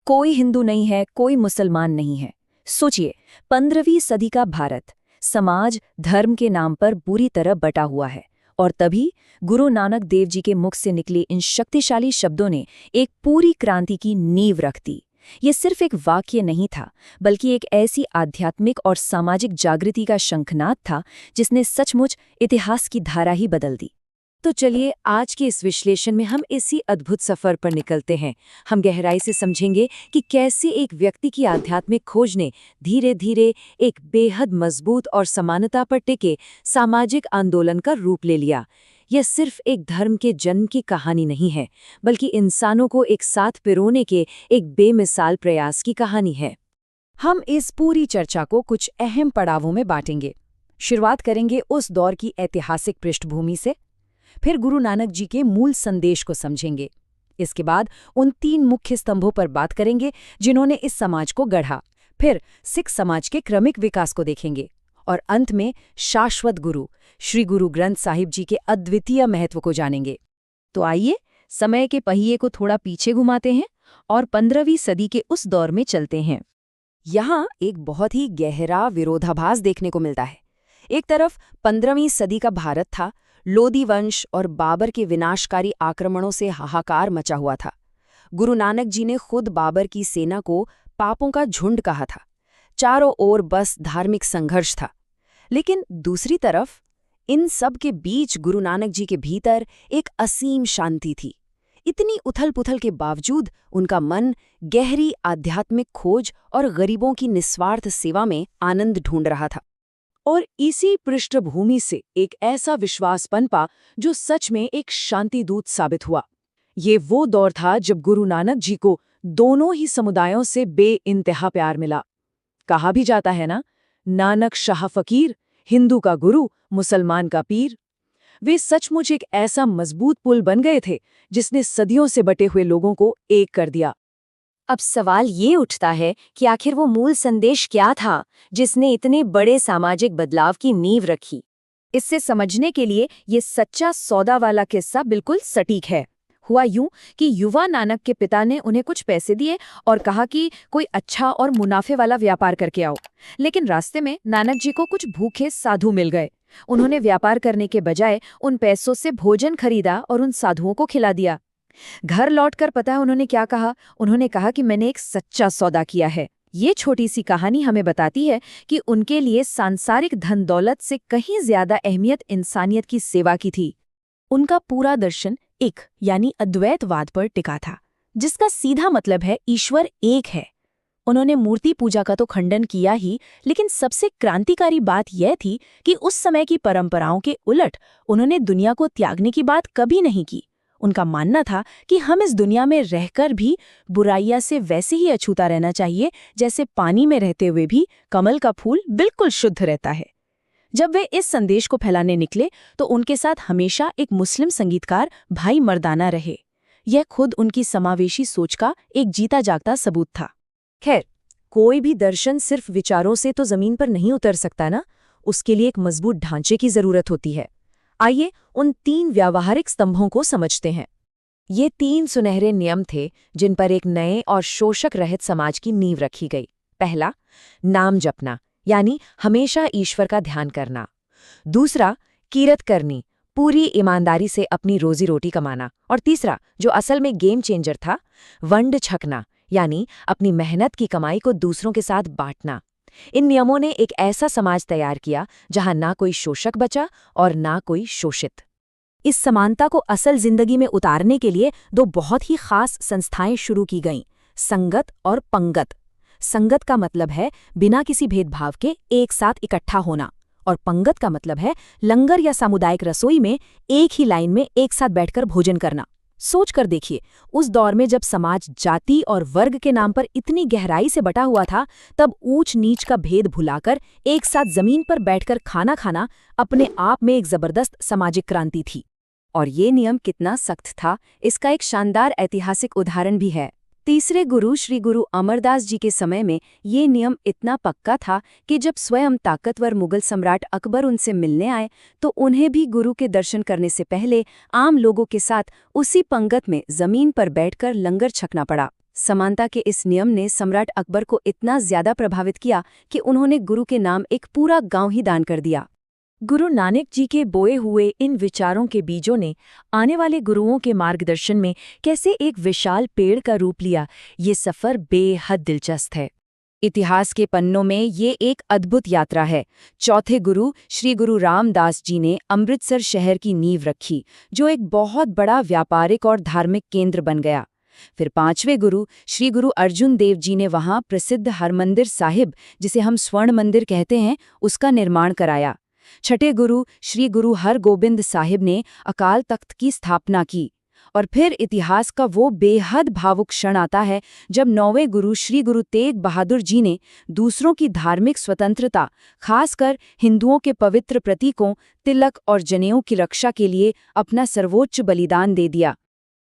कोई हिंदू नहीं है, कोई मुसलमान नहीं है। सोचिए, 15वीं सदी का भारत समाज धर्म के नाम पर बुरी तरह बटा हुआ है, और तभी गुरु नानक देव जी के मुख से निकले इन शक्तिशाली शब्दों ने एक पूरी क्रांति की नींव रख दी। ये सिर्फ एक वाक्य नहीं था, बल्कि एक ऐसी आध्यात्मिक और सामाजिक जागृति का शंखनाद था जिसने सचमुच इतिहास की धारा ही बदल दी। तो चलिए, आज के इस विश्लेषण में हम इसी अद्भुत सफर पर निकलते हैं। हम गहराई से समझेंगे कि कैसे एक व्यक्ति की आध्यात्मिक खोज ने धीरे धीरे एक बेहद मजबूत और समानता पर टिके सामाजिक आंदोलन का रूप ले लिया। यह सिर्फ एक धर्म के जन्म की कहानी नहीं है, बल्कि इंसानों को एक साथ पिरोने के एक बेमिसाल प्रयास की कहानी है। हम इस पूरी चर्चा को कुछ अहम पड़ावों में बांटेंगे। शुरुआत करेंगे उस दौर की ऐतिहासिक पृष्ठभूमि से, फिर गुरु नानक जी के मूल संदेश को समझेंगे। इसके बाद उन 3 मुख्य स्तंभों पर बात करेंगे जिन्होंने इस समाज को गढ़ा। फिर सिख समाज के क्रमिक विकास को देखेंगे और अंत में शाश्वत गुरु श्री गुरु ग्रंथ साहिब जी के अद्वितीय महत्व को जानेंगे। तो आइए, समय के पहिए को थोड़ा पीछे घुमाते हैं और 15वीं सदी के उस दौर में चलते हैं। यहाँ एक बहुत ही गहरा विरोधाभास देखने को मिलता है। एक तरफ 15वीं सदी का भारत था, लोदी वंश और बाबर के विनाशकारी आक्रमणों से हाहाकार मचा हुआ था। गुरु नानक जी ने खुद बाबर की सेना को पापों का झुंड कहा था। चारों ओर बस धार्मिक संघर्ष था। लेकिन दूसरी तरफ इन सब के बीच गुरु नानक जी के भीतर एक असीम शांति थी। इतनी उथल-पुथल के बावजूद उनका मन गहरी आध्यात्मिक खोज और गरीबों की निस्वार्थ सेवा में आनंद ढूंढ रहा था। और इसी पृष्ठभूमि से एक ऐसा विश्वास पनपा जो सच में एक शांति दूत साबित हुआ। ये वो दौर था जब गुरु नानक जी को दोनों ही समुदायों से बेइंतहा प्यार मिला। कहा भी जाता है ना, नानक शाह फकीर, हिंदू का गुरु, मुसलमान का पीर। वे सचमुच एक ऐसा मजबूत पुल बन गए थे जिसने सदियों से बटे हुए लोगों को एक कर दिया। अब सवाल ये उठता है कि आखिर वो मूल संदेश क्या था जिसने इतने बड़े सामाजिक बदलाव की नींव रखी। इससे समझने के लिए ये सच्चा सौदा वाला किस्सा बिल्कुल सटीक है। हुआ यूं कि युवा नानक के पिता ने उन्हें कुछ पैसे दिए और कहा कि कोई अच्छा और मुनाफे वाला व्यापार करके आओ। लेकिन रास्ते में नानक जी को कुछ भूखे साधु मिल गए। उन्होंने व्यापार करने के बजाय उन पैसों से भोजन खरीदा और उन साधुओं को खिला दिया। घर लौटकर पता है उन्होंने क्या कहा? उन्होंने कहा कि मैंने एक सच्चा सौदा किया है। ये छोटी सी कहानी हमें बताती है कि उनके लिए सांसारिक धन दौलत से कहीं ज्यादा अहमियत इंसानियत की सेवा की थी। उनका पूरा दर्शन एक यानी अद्वैतवाद पर टिका था, जिसका सीधा मतलब है ईश्वर एक है। उन्होंने मूर्ति पूजा का तो खंडन किया ही, लेकिन सबसे क्रांतिकारी बात यह थी कि उस समय की परंपराओं के उलट उन्होंने दुनिया को त्यागने की बात कभी नहीं की। उनका मानना था कि हम इस दुनिया में रहकर भी बुराइयां से वैसे ही अछूता रहना चाहिए जैसे पानी में रहते हुए भी कमल का फूल बिल्कुल शुद्ध रहता है। जब वे इस संदेश को फैलाने निकले तो उनके साथ हमेशा एक मुस्लिम संगीतकार भाई मर्दाना रहे। यह खुद उनकी समावेशी सोच का एक जीता जागता सबूत था। खैर, कोई भी दर्शन सिर्फ विचारों से तो जमीन पर नहीं उतर सकता ना, उसके लिए एक मजबूत ढांचे की जरूरत होती है। आइए उन 3 व्यावहारिक स्तंभों को समझते हैं। ये 3 सुनहरे नियम थे जिन पर एक नए और शोषक रहित समाज की नींव रखी गई। पहला, नाम जपना, यानी हमेशा ईश्वर का ध्यान करना। दूसरा, किरत करनी, पूरी ईमानदारी से अपनी रोजी रोटी कमाना। और तीसरा, जो असल में गेम चेंजर था, वंड छकना, यानी अपनी मेहनत की कमाई को दूसरों के साथ बांटना। इन नियमों ने एक ऐसा समाज तैयार किया जहां ना कोई शोषक बचा और ना कोई शोषित। इस समानता को असल जिंदगी में उतारने के लिए 2 बहुत ही खास संस्थाएं शुरू की गईं, संगत और पंगत। संगत का मतलब है बिना किसी भेदभाव के एक साथ इकट्ठा होना, और पंगत का मतलब है लंगर या सामुदायिक रसोई में एक ही लाइन में एक साथ बैठकर भोजन करना। सोच कर देखिए, उस दौर में जब समाज जाति और वर्ग के नाम पर इतनी गहराई से बटा हुआ था, तब ऊंच नीच का भेद भुलाकर एक साथ जमीन पर बैठकर खाना खाना अपने आप में एक जबरदस्त सामाजिक क्रांति थी। और ये नियम कितना सख्त था, इसका एक शानदार ऐतिहासिक उदाहरण भी है। तीसरे गुरु श्री गुरु अमरदास जी के समय में ये नियम इतना पक्का था कि जब स्वयं ताकतवर मुगल सम्राट अकबर उनसे मिलने आए तो उन्हें भी गुरु के दर्शन करने से पहले आम लोगों के साथ उसी पंगत में जमीन पर बैठकर लंगर छकना पड़ा। समानता के इस नियम ने सम्राट अकबर को इतना ज्यादा प्रभावित किया कि उन्होंने गुरु के नाम एक पूरा गांव ही दान कर दिया। गुरु नानक जी के बोए हुए इन विचारों के बीजों ने आने वाले गुरुओं के मार्गदर्शन में कैसे एक विशाल पेड़ का रूप लिया, ये सफर बेहद दिलचस्प है। इतिहास के पन्नों में ये एक अद्भुत यात्रा है। चौथे गुरु श्री गुरु रामदास जी ने अमृतसर शहर की नींव रखी, जो एक बहुत बड़ा व्यापारिक और धार्मिक केंद्र बन गया। फिर पांचवें गुरु श्री गुरु अर्जुन देव जी ने वहां प्रसिद्ध हरमंदिर साहिब, जिसे हम स्वर्ण मंदिर कहते हैं, उसका निर्माण कराया। छठे गुरु श्री गुरु हरगोबिंद साहिब ने अकाल तख्त की स्थापना की। और फिर इतिहास का वो बेहद भावुक क्षण आता है जब नौवें गुरु श्री गुरु तेग बहादुर जी ने दूसरों की धार्मिक स्वतंत्रता, खासकर हिंदुओं के पवित्र प्रतीकों तिलक और जनेऊ की रक्षा के लिए अपना सर्वोच्च बलिदान दे दिया।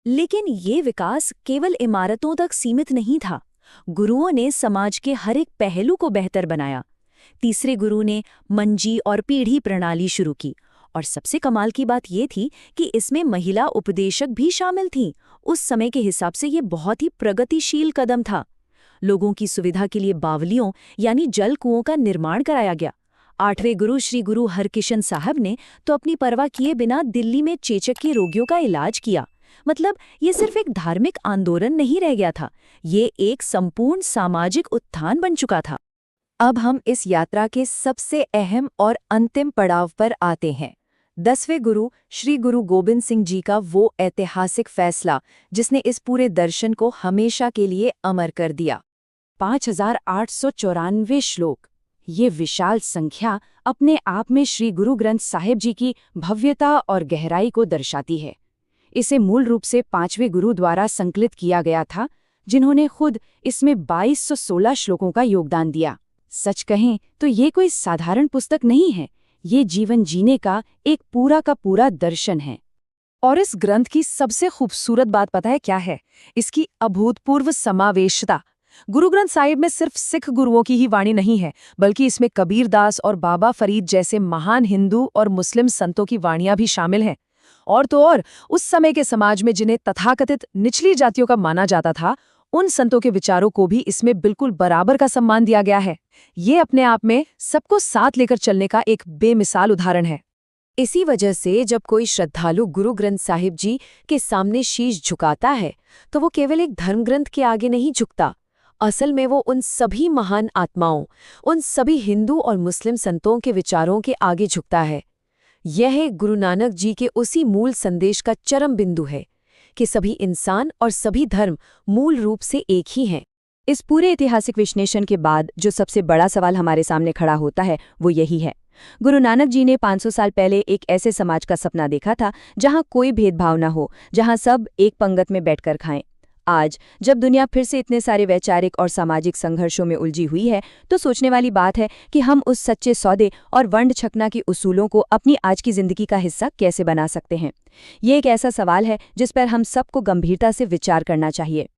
लेकिन ये विकास केवल इमारतों तक सीमित नहीं था। गुरुओं ने समाज के हर एक पहलू को बेहतर बनाया। तीसरे गुरु ने मंजी और पीढ़ी प्रणाली शुरू की, और सबसे कमाल की बात ये थी कि इसमें महिला उपदेशक भी शामिल थीं। उस समय के हिसाब से ये बहुत ही प्रगतिशील कदम था। लोगों की सुविधा के लिए बावलियों यानी जल कुओं का निर्माण कराया गया। आठवें गुरु श्री गुरु हरकिशन साहब ने तो अपनी परवाह किए बिना दिल्ली में चेचक के रोगियों का इलाज किया। मतलब ये सिर्फ एक धार्मिक आंदोलन नहीं रह गया था, ये एक संपूर्ण सामाजिक उत्थान बन चुका था। अब हम इस यात्रा के सबसे अहम और अंतिम पड़ाव पर आते हैं। 10वें गुरु श्री गुरु गोबिंद सिंह जी का वो ऐतिहासिक फैसला जिसने इस पूरे दर्शन को हमेशा के लिए अमर कर दिया। 5894 श्लोक, ये विशाल संख्या अपने आप में श्री गुरु ग्रंथ साहिब जी की भव्यता और गहराई को दर्शाती है। इसे मूल रूप से 5वें गुरु द्वारा संकलित किया गया था, जिन्होंने खुद इसमें 2216 श्लोकों का योगदान दिया। सच कहें तो ये कोई साधारण पुस्तक नहीं है, ये जीवन जीने का एक पूरा का पूरा दर्शन है। और इस ग्रंथ की सबसे खूबसूरत बात पता है क्या है? इसकी अभूतपूर्व समावेशता। गुरु ग्रंथ साहिब में सिर्फ सिख गुरुओं की ही वाणी नहीं है, बल्कि इसमें कबीरदास और बाबा फरीद जैसे महान हिंदू और मुस्लिम संतों की वाणियां भी शामिल हैं। और तो और उस समय के समाज में जिन्हें तथाकथित निचली जातियों का माना जाता था, उन संतों के विचारों को भी इसमें बिल्कुल बराबर का सम्मान दिया गया है। ये अपने आप में सबको साथ लेकर चलने का एक बेमिसाल उदाहरण है। इसी वजह से जब कोई श्रद्धालु गुरु ग्रंथ साहिब जी के सामने शीश झुकाता है, तो वो केवल एक धर्म ग्रंथ के आगे नहीं झुकता। असल में वो उन सभी महान आत्माओं, उन सभी हिंदू और मुस्लिम संतों के विचारों के आगे झुकता है। यह गुरु नानक जी के उसी मूल संदेश का चरम बिंदु है कि सभी इंसान और सभी धर्म मूल रूप से एक ही हैं। इस पूरे ऐतिहासिक विश्लेषण के बाद जो सबसे बड़ा सवाल हमारे सामने खड़ा होता है वो यही है। गुरु नानक जी ने 500 साल पहले एक ऐसे समाज का सपना देखा था जहां कोई भेदभाव न हो, जहां सब एक पंगत में बैठकर खाएं। आज जब दुनिया फिर से इतने सारे वैचारिक और सामाजिक संघर्षों में उलझी हुई है, तो सोचने वाली बात है कि हम उस सच्चे सौदे और वंड छकना की उसूलों को अपनी आज की जिंदगी का हिस्सा कैसे बना सकते हैं। ये एक ऐसा सवाल है जिस पर हम सबको गंभीरता से विचार करना चाहिए।